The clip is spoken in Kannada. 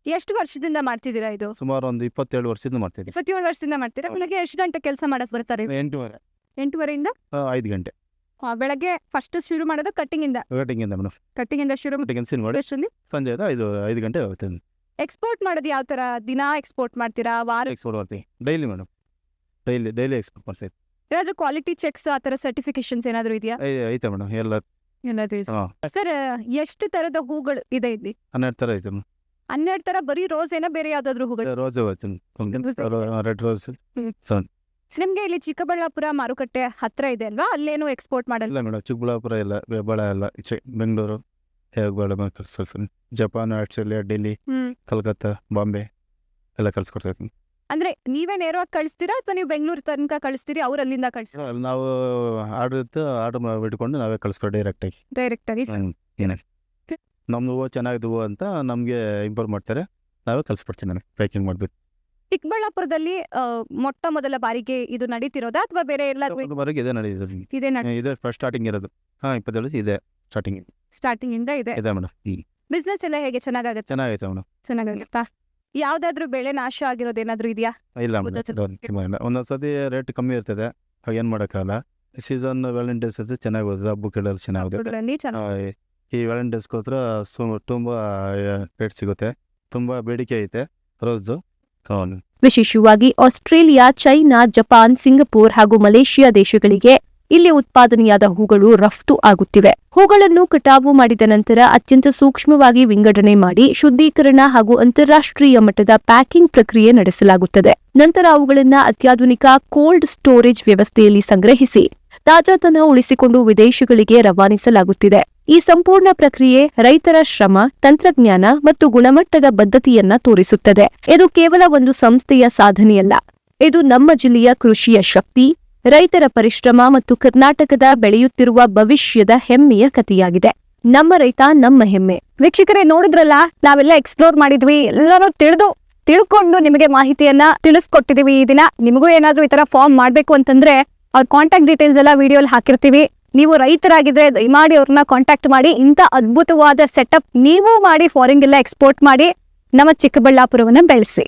ಎಷ್ಟು ವರ್ಷದಿಂದ ಮಾಡ್ತಿದ್ದೀರಾ ಇದು? ಸುಮಾರು ಒಂದು 27 ವರ್ಷದಿಂದ ಮಾಡ್ತೀವಿ. 27 ವರ್ಷದಿಂದ ಮಾಡ್ತೀರಾ? ಬೆಳಗ್ಗೆ ಎಷ್ಟು ಗಂಟೆ ಕೆಲಸ ಮಾಡಕ್ ಬರ್ತಾರೆ? 8:30 8:30 5 ಗಂಟೆ ಬೆಳಗ್ಗೆ ಫಸ್ಟ್ ಶುರು ಮಾಡೋದು ಕಟ್ಟಿಂಗ್ ಇಂದ ಮೇಡಮ್. ಕಟ್ಟಿಂಗ್ ಇಂದ ಶುರು ಕಟಿಂಗ್ ಸೀನ್ ಮಾಡಿ ಎಷ್ಟರಲ್ಲಿ ಸಂಜೆ 5 ಗಂಟೆ ಆಗುತ್ತೆ. ಎಕ್ಸ್ಪೋರ್ಟ್ ಮಾಡೋದು ಯಾವ ತರ? ದಿನ ಎಕ್ಸ್ಪೋರ್ಟ್ ಮಾಡ್ತೀರಾ? ವಾರ ಎಕ್ಸ್ಪೋರ್ಟ್ ಮಾಡ್ತೀವಿ ಡೈಲಿ ಮೇಡಮ್. ಡೈಲಿ ಎಕ್ಸ್ಪೋರ್ಟ್ ಮಾಡ್ತೀವಿ. ಏನಾದ್ರು ಕ್ವಾಲಿಟಿ ಚೆಕ್ಸ್ ಆ ತರ ಸರ್ಟಿಫಿಕೇಶನ್ಸ್ ಏನಾದ್ರು ಇದೆಯಾ? ಐತೆ ಮೇಡಮ್ ಎಲ್ಲ. ಏನಾದ್ರು ಇದೆ ಹಾಂ ಸರ್? ಎಷ್ಟು ತರದ ಹೂಗಳು ಇದೆ ಇಲ್ಲಿ? 12 ಥರ ಐತೆ ಮೇಡಮ್. 12 ತರ ಬರೀ ರೋಸ್ ಏನೋ ಬೇರೆ ಯಾವ್ದಾದ್ರು ಹೂಗಳು? ರೋಸ್ ಐತೆ ರೆಡ್ ರೋಸ್. ನಿಮ್ಗೆ ಇಲ್ಲಿ ಚಿಕ್ಕಬಳ್ಳಾಪುರ ಮಾರುಕಟ್ಟೆ ಹತ್ರ ಇದೆ ಅಲ್ವಾ? ಅಲ್ಲೇನು ಎಕ್ಸ್ಪೋರ್ಟ್ ಮಾಡಲ್ಲ? ಇಲ್ಲ ಮೇಡಮ್, ಚಿಕ್ಕಬಳ್ಳಾಪುರ ಎಲ್ಲ ಹೆಬ್ಬಾಳ ಎಲ್ಲ ಬೆಂಗಳೂರು ಹೆಬ್ಬಾಳ ಕಳ್ಸ್ಕೊಳ್ತೀನಿ. ಜಪಾನ್, ಆಸ್ಟ್ರೇಲಿಯಾ, ಡೆಲ್ಲಿ, ಕಲ್ಕತ್ತಾ, ಬಾಂಬೆ ಎಲ್ಲ ಕಳ್ಸ್ಕೊಡ್ತೀವಿ. ಅಂದ್ರೆ ನೀವೇ ನೇರವಾಗಿ ಕಳಿಸ್ತೀರಾ ಅಥವಾ ನೀವು ಬೆಂಗಳೂರು ತನಕ ಕಳಿಸ್ತೀರಿ, ಅವ್ರು ಅಲ್ಲಿಂದ ಕಳಿಸ್ತೀರಾ? ನಾವು ಆರ್ಡರ್ ಬಿಟ್ಕೊಂಡು ನಾವೇ ಕಳಿಸ್ಕೊಡಿ ಡೈರೆಕ್ಟಾಗಿ. ಡೈರೆಕ್ಟ್ ಆಗಿ ನಮ್ದು ಹೂವು ಚೆನ್ನಾಗಿದ್ವು ಅಂತ ನಮಗೆ ಇಂಪ್ರೂವ್ ಮಾಡ್ತಾರೆ, ನಾವೇ ಕಳಿಸ್ಕೊಡ್ತೀನಿ ನಾನು ಪ್ಯಾಕಿಂಗ್ ಮಾಡ್ಬೇಕು. ಚಿಕ್ಕಬಳ್ಳಾಪುರದಲ್ಲಿ ಮೊಟ್ಟ ಮೊದಲ ಬಾರಿಗೆ ಇದು ನಡೀತಿರೋದಾ ಅಥವಾ ಬೇರೆ ಎಲ್ಲಾದ್ರೂ ಬರೋಕೆ ಇದೇ ನಡೆಯುತ್ತೆ. ಇದೆ? ಇದೆ ಫಸ್ಟ್ ಸ್ಟಾರ್ಟಿಂಗ್ ಇರೋದು. 27 ಇದೆ ಸ್ಟಾರ್ಟಿಂಗ್ ಸ್ಟಾರ್ಟಿಂಗ್ ಇಂದ ಇದೆ ಮೇಡಮ್. ಬಿಸ್ನೆಸ್ ಎಲ್ಲ ಹೇಗೆ? ಚೆನ್ನಾಗತ್ತೆ? ಚೆನ್ನಾಗೈತೆ ಮೇಡಮ್. ಚೆನ್ನಾಗತ್ತಾ? ಯಾವ್ದಾದ್ರು ಬೆಳೆ ನಾಶ ಆಗಿರೋದು ಏನಾದ್ರು ಇದೆಯಾ? ಇಲ್ಲ ಮೇಡಮ್, ಒಂದೊಂದ್ಸತಿ ರೇಟ್ ಕಮ್ಮಿ ಇರ್ತದೆ, ಏನು ಮಾಡೋಕ್ಕಾಗಲ್ಲ. ಸೀಸನ್ ವ್ಯಾಲೆಂಟೈನ್ಸ್ ಚೆನ್ನಾಗಿ ಹೋದ್ರೆ ಹಬ್ಬಕ್ಕೆಲ್ಲ ಚೆನ್ನಾಗಿದೆ. ಅದ್ರಲ್ಲಿ ಚೆನ್ನಾಗಿ ಈ ವ್ಯಾಲೆಂಟೈನ್ಸ್ಗೋಸ್ಕರ ತುಂಬ ರೇಟ್ ಸಿಗುತ್ತೆ, ತುಂಬ ಬೇಡಿಕೆ ಐತೆ ರೋಸ್ದು. ವಿಶೇಷವಾಗಿ ಆಸ್ಟ್ರೇಲಿಯಾ, ಚೈನಾ, ಜಪಾನ್, ಸಿಂಗಪೂರ್ ಹಾಗೂ ಮಲೇಷಿಯಾ ದೇಶಗಳಿಗೆ ಇಲ್ಲಿ ಉತ್ಪಾದನೆಯಾದ ಹೂಗಳು ರಫ್ತು ಆಗುತ್ತಿವೆ. ಹೂಗಳನ್ನು ಕಟಾವು ಮಾಡಿದ ನಂತರ ಅತ್ಯಂತ ಸೂಕ್ಷ್ಮವಾಗಿ ವಿಂಗಡಣೆ ಮಾಡಿ ಶುದ್ಧೀಕರಣ ಹಾಗೂ ಅಂತಾರಾಷ್ಟ್ರೀಯ ಮಟ್ಟದ ಪ್ಯಾಕಿಂಗ್ ಪ್ರಕ್ರಿಯೆ ನಡೆಸಲಾಗುತ್ತದೆ. ನಂತರ ಅವುಗಳನ್ನು ಅತ್ಯಾಧುನಿಕ ಕೋಲ್ಡ್ ಸ್ಟೋರೇಜ್ ವ್ಯವಸ್ಥೆಯಲ್ಲಿ ಸಂಗ್ರಹಿಸಿ ತಾಜಾತನ ಉಳಿಸಿಕೊಂಡು ವಿದೇಶಗಳಿಗೆ ರವಾನಿಸಲಾಗುತ್ತಿದೆ. ಈ ಸಂಪೂರ್ಣ ಪ್ರಕ್ರಿಯೆ ರೈತರ ಶ್ರಮ, ತಂತ್ರಜ್ಞಾನ ಮತ್ತು ಗುಣಮಟ್ಟದ ಬದ್ಧತೆಯನ್ನ ತೋರಿಸುತ್ತದೆ. ಇದು ಕೇವಲ ಒಂದು ಸಂಸ್ಥೆಯ ಸಾಧನೆಯಲ್ಲ, ಇದು ನಮ್ಮ ಜಿಲ್ಲೆಯ ಕೃಷಿಯ ಶಕ್ತಿ, ರೈತರ ಪರಿಶ್ರಮ ಮತ್ತು ಕರ್ನಾಟಕದ ಬೆಳೆಯುತ್ತಿರುವ ಭವಿಷ್ಯದ ಹೆಮ್ಮೆಯ ಕಥೆಯಾಗಿದೆ. ನಮ್ಮ ರೈತ ನಮ್ಮ ಹೆಮ್ಮೆ. ವೀಕ್ಷಕರೇ, ನೋಡಿದ್ರಲ್ಲ, ನಾವೆಲ್ಲ ಎಕ್ಸ್ಪ್ಲೋರ್ ಮಾಡಿದ್ವಿ, ಎಲ್ಲರೂ ತಿಳ್ಕೊಂಡು ನಿಮಗೆ ಮಾಹಿತಿಯನ್ನ ತಿಳಿಸ್ಕೊಟ್ಟಿದೀವಿ. ಈ ದಿನ ನಿಮಗೂ ಏನಾದ್ರೂ ಈ ತರ ಫಾರ್ಮ್ ಮಾಡ್ಬೇಕು ಅಂತಂದ್ರೆ ಅವ್ರ ಕಾಂಟ್ಯಾಕ್ಟ್ ಡೀಟೇಲ್ಸ್ ಎಲ್ಲ ವಿಡಿಯೋಲಿ ಹಾಕಿರ್ತೀವಿ. ನೀವು ರೈತರಾಗಿದ್ರೆ ದಯಮಾಡಿ ಅವ್ರನ್ನ ಕಾಂಟ್ಯಾಕ್ಟ್ ಮಾಡಿ. ಇಂಥ ಅದ್ಭುತವಾದ ಸೆಟಪ್ ನೀವು ಮಾಡಿ ಫಾರಿನ್ಗೆಲ್ಲ ಎಕ್ಸ್ಪೋರ್ಟ್ ಮಾಡಿ ನಮ್ಮ ಚಿಕ್ಕಬಳ್ಳಾಪುರವನ್ನ ಬೆಳೆಸಿ.